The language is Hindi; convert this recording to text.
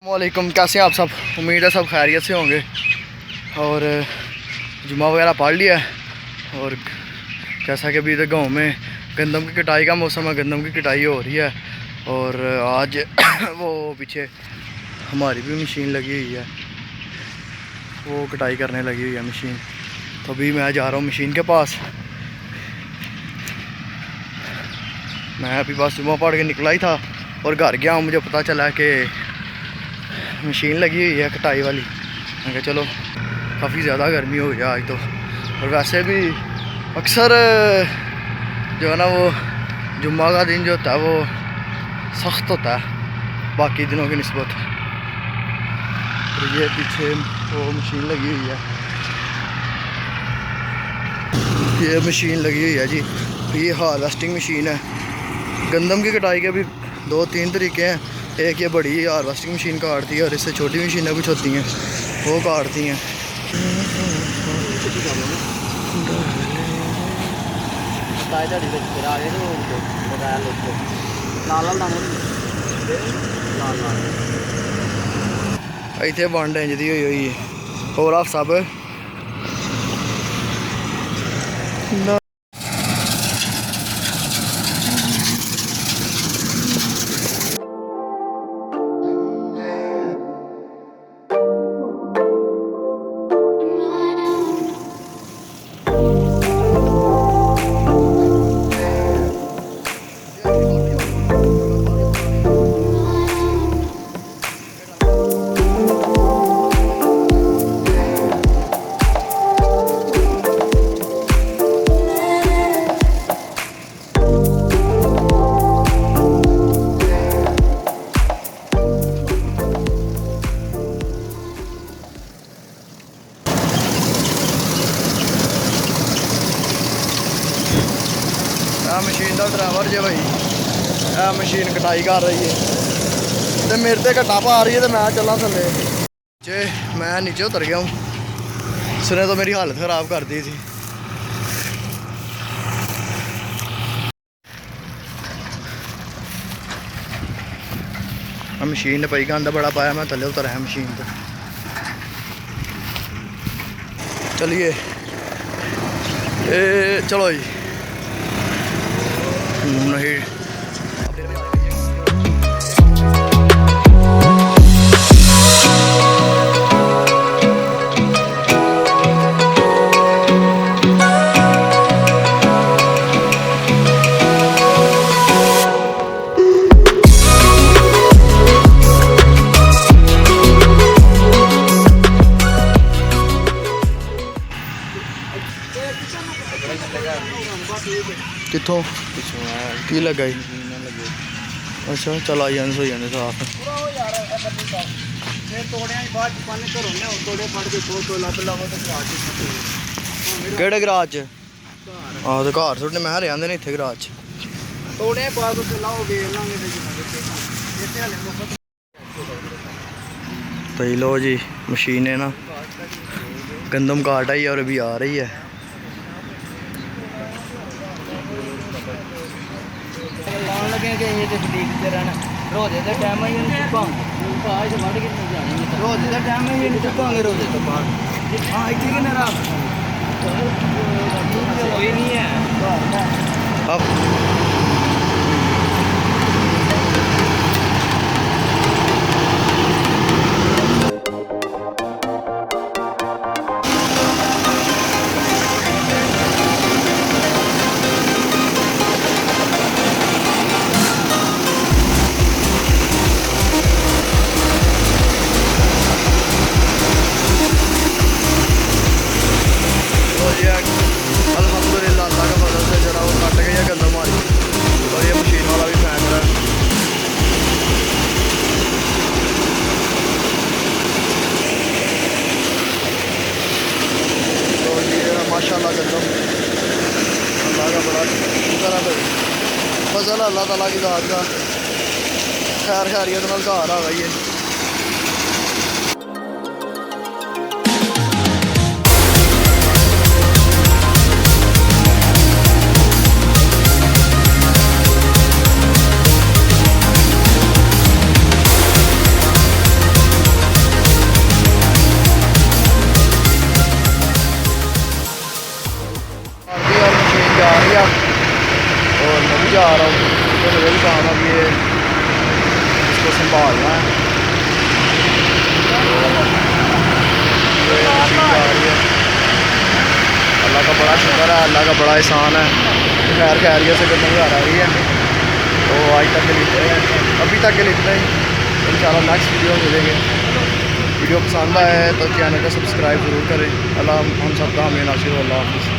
वालेकुम, कैसे हैं आप सब। उम्मीद है सब खैरियत से होंगे और जुम्मा वगैरह पढ़ लिया है। और जैसा कि अभी तक गाँव में गंदम की कटाई का मौसम है, गंदम की कटाई हो रही है। और आज वो पीछे हमारी भी मशीन लगी हुई है, वो कटाई करने लगी हुई है मशीन। तो अभी मैं जा रहा हूँ मशीन के पास। मैं अभी बस जुम्मा पढ़ के निकला ही था और घर गया हूँ, मुझे पता चला कि मशीन लगी हुई है कटाई वाली। मैं कहा चलो, काफ़ी ज़्यादा गर्मी हो गई आज तो। और वैसे भी अक्सर जो है ना वो जुम्मा का दिन जो होता है वो सख्त होता है बाकी दिनों की निस्बत। तो ये पीछे वो मशीन लगी हुई है, ये मशीन लगी हुई है जी। ये हार्वेस्टिंग मशीन है। गंदम की कटाई के भी 2-3 तरीके हैं। एक ये बड़ी हार्वेस्टिंग मशीन काटती है और इससे छोटी मशीनें कुछ होती हैं वो काटती हैं। इतने बंड इंज दी हुई है और आप सब मशीन का ड्राइवर जे भाई मशीन कटाई कर रही है तो मेरे से घटा पा रही है। तो मैं चला थले जे मैं नीचे उतर गया हूँ। उसने तो मेरी हालत ख़राब कर दी थी। मशीन ने पई गंद बड़ा पाया, मैं थले उतर आया मशीन पर। चलिए चलो जी नहीं। कितों की लगा अच्छा चल आई जाने, सही जाने साफ। केड़े गराज च? आहो तो घर सुट्टने मैं रहा ने इत्थे गराज च। तो ये लो जी मशीन है ना, गंदम काट आई और अभी आ रही है। रोजे का टाइम है रोजे का टाइम है रोजे तो बाद हाँ इतनी कि नाराज कोई नहीं है अब। अल्हम्दुलिल्लाह अल्लाह का फजल से जरा वो कट गई है गंदम हमारी और ये मशीन वाला भी फेंक रहा है। तो ये माशाल्लाह गंदम अल्लाह का बड़ा शुक्र है भाई, फजल अल्लाह ताला की ज़ात का। खैर खैरियत नाल घर आ गई है। संभालना है। अल्लाह का बड़ा शुक्र है, अल्लाह का बड़ा एहसान है, खैर खैरियत से गंदम घर आ रही है। तो आज तक के लिए इतना ही, अभी तक के लिए इतना ही। इंशाल्लाह नेक्स्ट वीडियो में मिलेंगे। वीडियो पसंद आए तो चैनल को सब्सक्राइब ज़रूर करें। अल्लाह हम सबका हमें नासिर। अल्लाह हाफ़िज़।